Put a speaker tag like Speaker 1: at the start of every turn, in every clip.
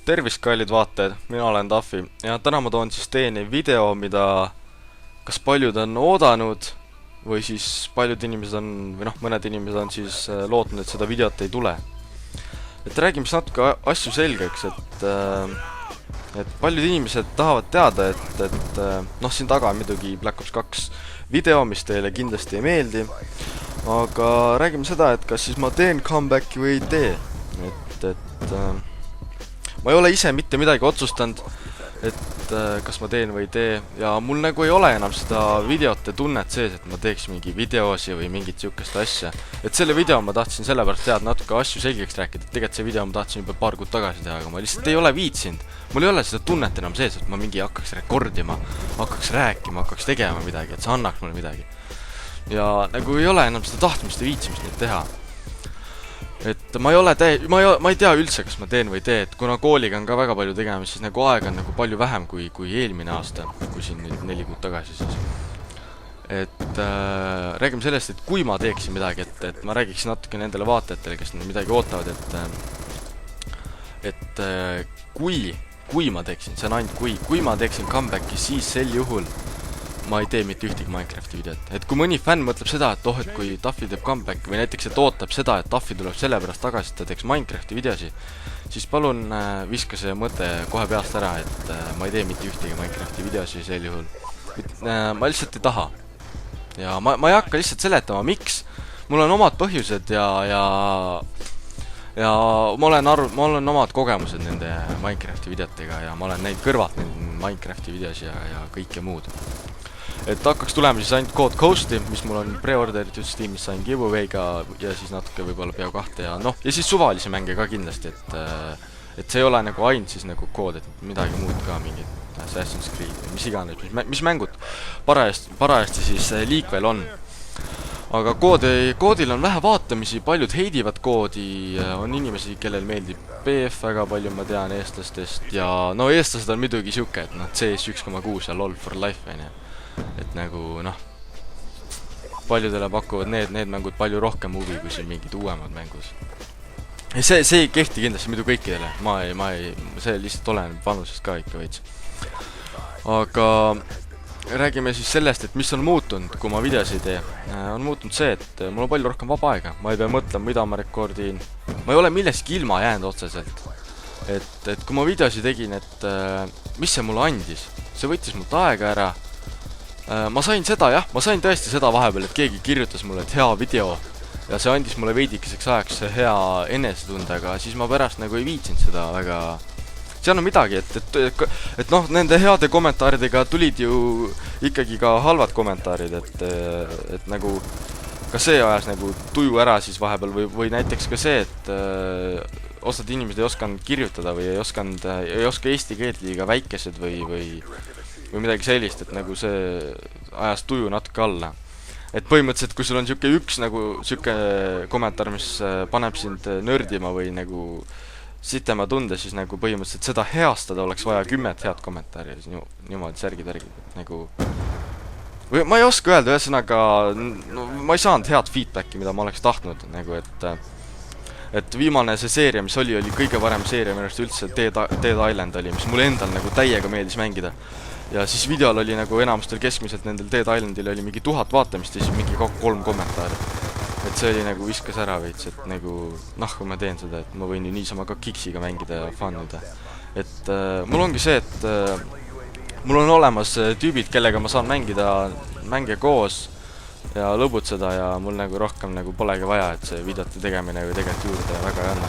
Speaker 1: Tervist, kallid vaatajad, mina olen Tafi ja täna ma toon siis teieni video, mida kas paljud on oodanud või siis paljud inimesed on, või noh, mõned inimesed on siis lootnud, et seda videot ei tule. Et räägime siis natuke asju selgeks, et paljud inimesed tahavad teada, et noh, siin taga on muidugi Black Ops 2 video, mis teile kindlasti ei meeldi, aga räägime seda, et kas siis ma teen comebacki või ei tee. Et ma ei ole ise mitte midagi otsustanud, et kas ma teen või ei tee, ja mul nagu ei ole enam seda videote tunnet sees, et ma teeks mingi videosi või mingit siukest asja. Et selle video ma tahtsin sellepärast teada natuke asju selgeks rääkida, et tegelikult see video ma tahtsin juba paar kuud tagasi teha, aga ma lihtsalt ei ole viitsinud. Mul ei ole seda tunnet enam sees, et ma mingi hakkaks rekordima, hakkaks rääkima, hakkaks tegema midagi, et see annaks mulle midagi. Ja nagu ei ole enam seda tahtmist ja viitsimist neid teha. Et ma ei tea üldse, kas ma teen või ei tee, et kuna kooliga on ka väga palju tegemist, siis nagu aega on nagu palju vähem kui eelmine aasta, kui siin nüüd 4 kuud tagasi siis. Et räägime sellest, et kui ma teeksin midagi, et ma räägiksin natuke nendele vaatajatele, kes midagi ootavad, et kui ma teeksin, see on ainult kui ma teeksin comebacki, siis sel juhul ma ei tee mitte ühtegi Minecrafti videot. Et kui mõni fänn mõtleb seda, et et kui Tafi teeb comeback või näiteks, et ootab seda, et Tafi tuleb sellepärast tagasi, et ta teeks Minecrafti videosi, siis palun viska see mõte kohe peast ära, et ma ei tee mitte ühtegi Minecrafti videosi sel juhul. Ma lihtsalt ei taha. Ja ma ei hakka lihtsalt seletama, miks. Mul on omad põhjused ja ma olen omad kogemused nende Minecrafti videotega ja ma olen näinud kõrvalt Minecrafti videos ja kõike muud. Et hakkaks tulema siis ainult Code Coast'i, mis mul on pre-orderid just Steamis, sain giveaway'ga ja siis natuke võib-olla BO2 ja noh, ja siis suvalisi mänge ka kindlasti, et see ei ole nagu ainult siis nagu Code, et midagi muud ka, mingid Assassin's Creed või mis iganes, mis mängud parajasti siis liikvel on. Aga koodil on vähe vaatamisi, paljud heidivad koodi, on inimesi, kellel meeldib BF väga palju, ma tean eestlastest ja no eestlased on muidugi siuke, et noh, CS 1.6 ja LOL for life on ja. Et nagu noh, paljudele pakuvad need mängud palju rohkem huvi kui siin mingid uuemad mängus. See ei kehti kindlasti muidu kõikidele, see lihtsalt oleneb vanusest ka ikka veits. Aga räägime siis sellest, et mis on muutunud, kui ma videos ei tee. On muutunud see, et mul on palju rohkem vaba aega, ma ei pea mõtlema, mida ma rekordin. Ma ei ole millestki ilma jäänud otseselt. Et kui ma videosi tegin, et mis see mulle andis, see võttis mult aega ära. Ma sain seda, jah, ma sain tõesti seda vahepeal, et keegi kirjutas mulle, et hea video ja see andis mulle veidikeseks ajaks hea enesetundega, siis ma pärast nagu ei viitsinud seda väga. Seal on midagi, et noh, nende heade kommentaaridega tulid ju ikkagi ka halvad kommentaarid, et nagu ka see ajas nagu tuju ära siis vahepeal või näiteks ka see, et osad inimesed ei osanud kirjutada või ei oska eesti keelt liiga väikesed või midagi sellist, et nagu see ajas tuju natuke alla. Et põhimõtteliselt, kui sul on siuke kommentaar, mis paneb sind nördima või nagu sitema tunde, siis nagu põhimõtteliselt seda heastada oleks vaja 10 head kommentaari, niimoodi särgid, nagu või ma ei oska öelda, ühesõnaga ma ei saanud head feedbacki, mida ma oleks tahtnud, nagu et viimane see seeria, mis oli kõige parem seeria minu arust üldse, Dead Island oli, mis mulle endal nagu täiega meeldis mängida. Ja siis videol oli nagu enamustel keskmiselt nendel Dead Islandil oli mingi 1000 vaatamist ja siis mingi 3 kommentaari. Et see oli nagu viskas ära veits, et nagu kui ma teen seda, et ma võin ju niisama ka Kiksiga mängida ja fannuda. Et mul ongi see, et mul on olemas tüübid, kellega ma saan mängida mänge koos ja lõbutseda ja mul nagu rohkem nagu polegi vaja, et see videote tegemine või tegelikult juurde väga ei anna.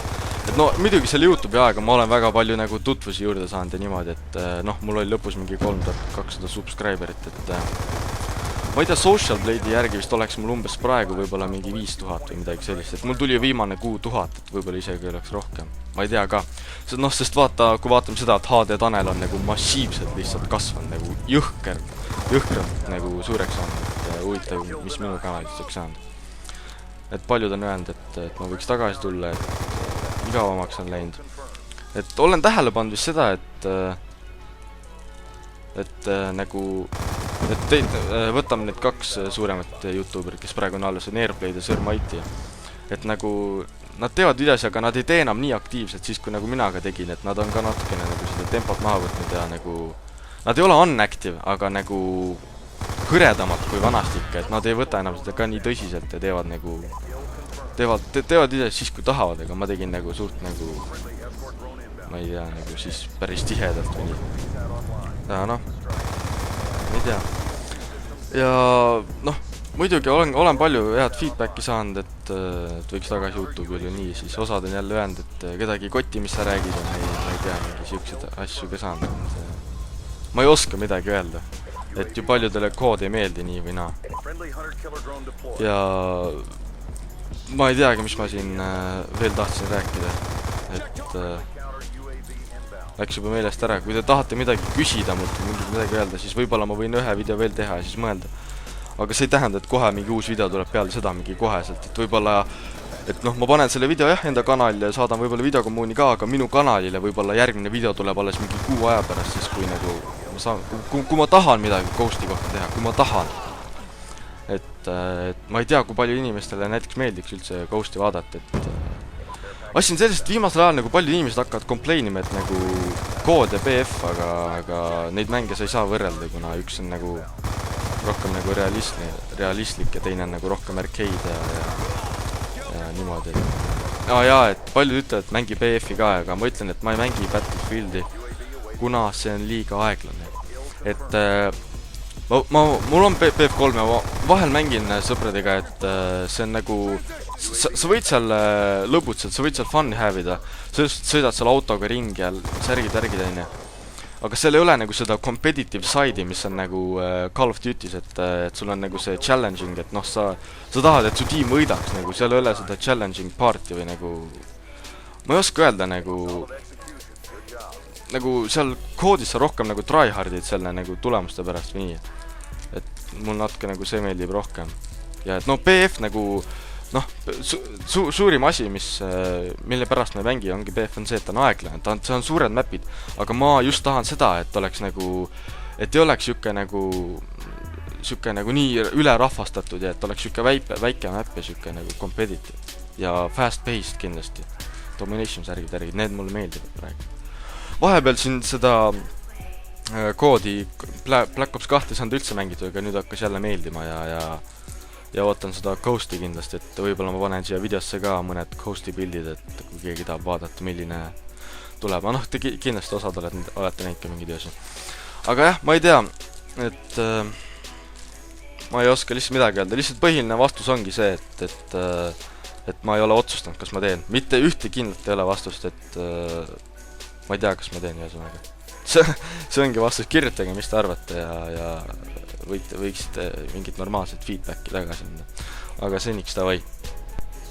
Speaker 1: Et no muidugi selle YouTube'i aega ma olen väga palju nagu tutvusi juurde saanud ja niimoodi, et noh, mul oli lõpus mingi 3200 subscriberit, et ma ei tea, Social Blade'i järgi vist oleks mul umbes praegu võib-olla mingi 5000 või midagi sellist, et mul tuli viimane kuu 1000, et võib-olla isegi oleks rohkem. Ma ei tea ka. Noh, sest kui vaatame seda, et HD Tanel on nagu massiivselt lihtsalt kasvanud, nagu jõhkralt nagu suureks saanud, et huvitav, mis minu kanalist oleks saanud. Et paljud on öelnud, et ma võiks tagasi tulla, et igavamaks on läinud. Et olen tähele pannud vist seda, et nagu võtame need 2 suuremat YouTuberit, kes praegu on alles, on Airblade ja Sir Mighty. Et nagu nad teevad videos, aga nad ei tee enam nii aktiivselt siis, kui nagu mina ka tegin, et nad on ka natukene nagu seda tempot maha võtnud ja nagu nad ei ole unactive, aga nagu hõredamad kui vanasti ikka, et nad ei võta enam seda ka nii tõsiselt ja teevad nagu teevad videos siis, kui tahavad, aga ma tegin nagu suht nagu ma ei tea, nagu siis päris tihedalt või nii. Ja noh, ma ei tea. Ja noh, muidugi olen palju head feedbacki saanud, et võiks tagasi YouTube'il ja nii, siis osad on jälle öelnud, et kedagi kotti, mis sa räägid, ja ma ei tea, mingi siukseid asju ka saanud. Ma ei oska midagi öelda, et ju paljudele kood ei meeldi nii või naa. Ja ma ei teagi, mis ma siin veel tahtsin rääkida, et läks juba meelest ära. Kui te tahate midagi küsida mult või midagi öelda, siis võib-olla ma võin ühe video veel teha ja siis mõelda. Aga see ei tähenda, et kohe mingi uus video tuleb peale seda mingi koheselt, et võib-olla, et noh, ma panen selle video jah enda kanalile ja saadan võib-olla videokommuuni ka, aga minu kanalile võib-olla järgmine video tuleb alles mingi kuu aja pärast, siis kui nagu ma saan, kui ma tahan midagi Ghosti kohta teha, kui ma tahan. Et ma ei tea, kui palju inimestele näiteks meeldiks üldse Ghosti vaadata, et asja on sellest, viimasel ajal nagu palju inimesed hakkavad kompleinima, et nagu kood ja BF, aga neid mänge sa ei saa võrrelda, kuna üks on nagu rohkem nagu realistlik ja teine on nagu rohkem arcade ja niimoodi. Et paljud ütlevad, et mängi BF-i ka, aga ma ütlen, et ma ei mängi Battlefieldi, kuna see on liiga aeglane. Et mul on BF3 ja vahel mängin sõpradega, et see on nagu sa võid seal lõbutsed, sa võid seal fun'i hävida, sa sõidad seal autoga ringi ja särgid onju. Aga seal ei ole nagu seda competitive side'i, mis on nagu Call of Duty's, et sul on nagu see challenging, et noh, sa tahad, et su tiim võidaks, nagu seal ei ole seda challenging party või nagu ma ei oska öelda, nagu seal koodis sa rohkem nagu tryhardid selle nagu tulemuste pärast või nii, et mul natuke nagu see meeldib rohkem. Ja et no BF nagu noh, suurim asi, mille pärast ma ei mängi, ongi BF on see, et ta on aeglane, see on suured mapid, aga ma just tahan seda, et oleks nagu, et ei oleks siuke nagu nii ülerahvastatud ja et oleks siuke väike map ja siuke nagu competitive ja fast-paced kindlasti. Domination särgid, need mulle meeldivad praegu. Vahepeal siin seda koodi Black Ops 2 ei saanud üldse mängida, aga nüüd hakkas jälle meeldima ja ootan seda Ghosti kindlasti, et võib-olla ma panen siia videosse ka mõned Ghosti pildid, et kui keegi tahab vaadata, milline tuleb. Noh, te kindlasti osad olete näinud ka mingi töösi. Aga jah, ma ei tea, et ma ei oska lihtsalt midagi öelda. Lihtsalt põhiline vastus ongi see, et ma ei ole otsustanud, kas ma teen. Mitte ühte kindlalt ei ole vastust, et ma ei tea, kas ma teen ühesõnaga. See ongi vastus, kirjutage, mis te arvate ja võiksite mingit normaalset feedbacki tagasi anda. Aga seniks davai.